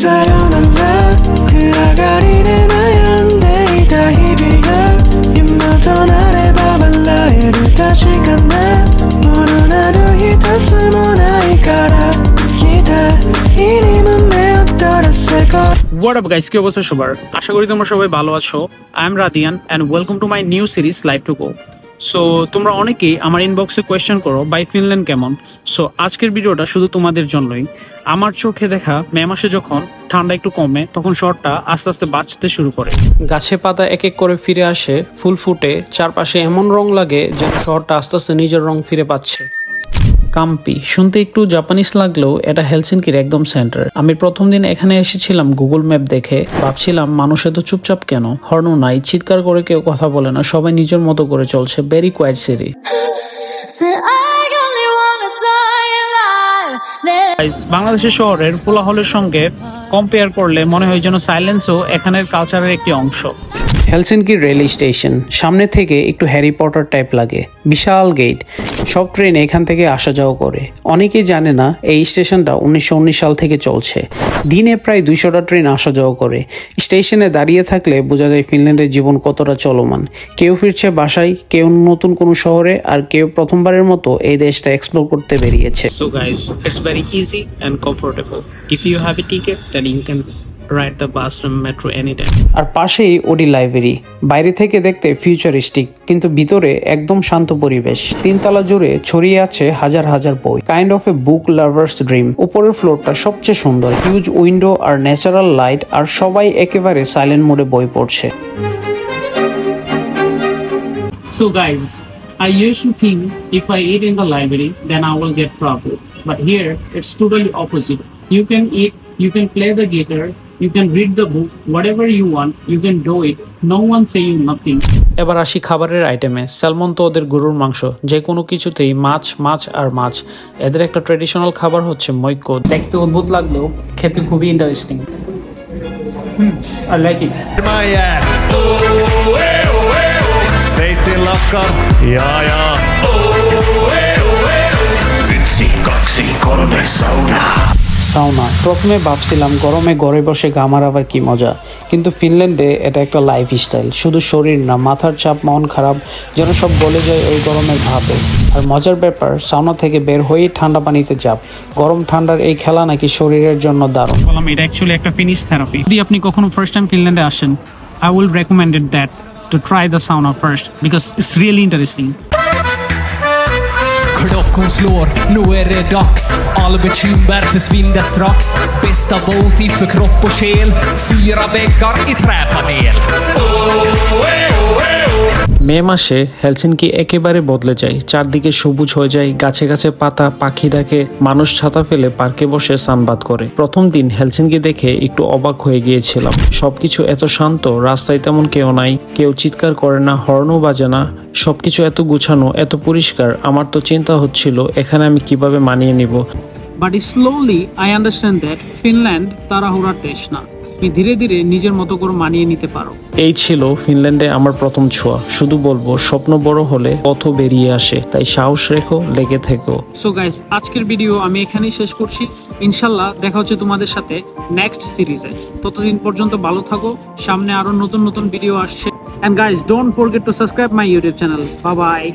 sayonara 그라가리는 하얀데 다 희비야 입맛 떠나래봐 발라이를 다시 갔나 모르나도 히타스 모나이 가라 기다 이름은 내었더랬을까 What up guys, কি অবস্থা সবার? আশা করি তোমরা সবাই ভালো আছো। I am Radian and welcome to my new series Life to Go. So তোমরা অনেকেই আমার ইনবক্সে কোয়েশ্চেন করো বাই ফিনল্যান্ড কেমন। সো আজকের ভিডিওটা শুধু তোমাদের জন্যই। আমার চোখে দেখা মে মাসে যখন ঠান্ডা একটু কমে তখন শহরটা আস্তে আস্তে বাঁচতে শুরু করে। গাছে পাতা এক এক করে ফিরে আসে, ফুল ফুটে, চারপাশে এমন রং লাগে যেন শহরটা আস্তে আস্তে নিজের রং ফিরে পাচ্ছে। কাম্পি শুনতে একটু জাপানিজ লাগলেও এটা হেলসিঙ্কির একদম সেন্টার। আমি প্রথম দিন এখানে এসেছিলাম গুগল ম্যাপ দেখে, ভাবছিলাম মানুষ এত চুপচাপ কেন, হর্ন নাই, চিৎকার করে কেউ কথা বলে না, সবাই নিজের মতো করে চলছে। Very quiet city. বাংলাদেশের শহরের কোলাহলের সঙ্গে কম্পেয়ার করলে মনে হয় যেন সাইলেন্সও এখানের কালচারের একটি অংশ। হেলসিঙ্কি রেল স্টেশন সামনে থেকে একটু হ্যারি পটার টাইপ লাগে, বিশাল গেট, সব ট্রেন এখান থেকে আসা যাওয়া করে। অনেকেই জানে না এই স্টেশনটা 1919 সাল থেকে চলছে। দিনে প্রায় 200টা ট্রেন আসা যাওয়া করে। স্টেশনে দাঁড়িয়ে থাকলে বোঝা যায় ফিনল্যান্ডের জীবন কতটা চলমান। কেউ ফিরছে বাসায়, কেউ নতুন কোনো শহরে, আর কেউ প্রথমবারের মতো এই দেশটা এক্সপ্লোর করতে বেরিয়েছে। So guys, it's very easy and comfortable. If you have a ticket, then you can ride the bus from metro anytime. আর পাশেই ওডি লাইব্রেরি, বাইরে থেকে দেখতে ফিউচারিস্টিক কিন্তু ভিতরে একদম শান্ত পরিবেশ। 3 তলা জুড়ে ছড়িয়ে আছে হাজার হাজার বই, kind of A book lovers dream. উপরের ফ্লোরটা সবচেয়ে সুন্দর, হিউজ উইন্ডো আর ন্যাচারাল লাইট, আর সবাই একেবারে সাইলেন্ট মোডে বই পড়ছে। So guys, I used to think if I eat in the library then I will get trouble, but here it's totally opposite. You can eat, you can play the guitar, you can read the book, whatever you want, you can do it. No one saying nothing. এবার আসি খাবারের আইটেমে। Salmon তো ওদের গরুর মাংস, যে কোনো কিছুতেই মাছ মাছ আর মাছ। এদের একটা ট্রেডিশনাল খাবার হচ্ছে মৈক্য। দেখতে অদ্ভুত লাগলেও খেতে খুবই interesting. I like it. Steitin lakkar, ja. 1, 2, 3 sauna. সাউনা প্রথমে ভাবছিলাম গরমে ঘরে বসে ঘামার আবার কি মজা, কিন্তু ফিনল্যান্ডে এটা একটা লাইফস্টাইল। শুধু শরীর না, মাথার চাপ, মন খারাপ যেন সব বলে যায় ওই গরমের ভাবে। আর মজার ব্যাপার, সাউনা থেকে বের হয়েই ঠান্ডা পানিতে চাপ। গরম ঠান্ডার এই খেলা নাকি শরীরের জন্য দারুণ। বললাম এটা অ্যাকচুয়ালি একটা ফিনিশ থেরাপি। যদি আপনি কখনো ফার্স্ট টাইম ফিনল্যান্ডে আসেন, I will recommend it that to try the sauna first because it's really interesting. Klockan slår, nu är det dags. All bekymmer försvinner strax. Bästa båt för kropp och själ. 4 väggar i träpanel. মে মাসে Helsinki একেবারে বদলে যায়। চারদিকে সবুজ হয়ে যায়, গাছে গাছে পাতা, পাখি ডাকে, মানুষ ছাতা ফেলে পার্কে বসে সানবাদ করে। প্রথম দিন হেলসিঙ্কি দেখে একটু অবাক হয়ে গিয়েছিলাম। সবকিছু এত শান্ত, রাস্তায় তেমন কেউ নাই, কেউ চিৎকার করে না, হর্নও বাজে না, সবকিছু এত গুছানো, এত পরিষ্কার। আমার তো চিন্তা হচ্ছিল এখানে আমি কিভাবে মানিয়ে নিব। But slowly I understand that Finland তাড়াহুড়ার দেশ না, তুমি ধীরে ধীরে নিজের মতো করে মানিয়ে নিতে পারো। এই ছিল ফিনল্যান্ডে আমার প্রথম ছোঁয়া। শুধু বলবো, স্বপ্ন বড় হলে পথ বেরিয়ে আসে, তাই সাহস রেখো, লেগে থেকো। সো গাইস, আজকের ভিডিও আমি এখানেই শেষ করছি। ইনশাল্লাহ দেখা হচ্ছে তোমাদের সাথে নেক্সট সিরিজে। ততদিন পর্যন্ত ভালো থাকো, সামনে আরো নতুন নতুন ভিডিও আসছে। And guys, don't forget to subscribe my YouTube channel. Bye bye.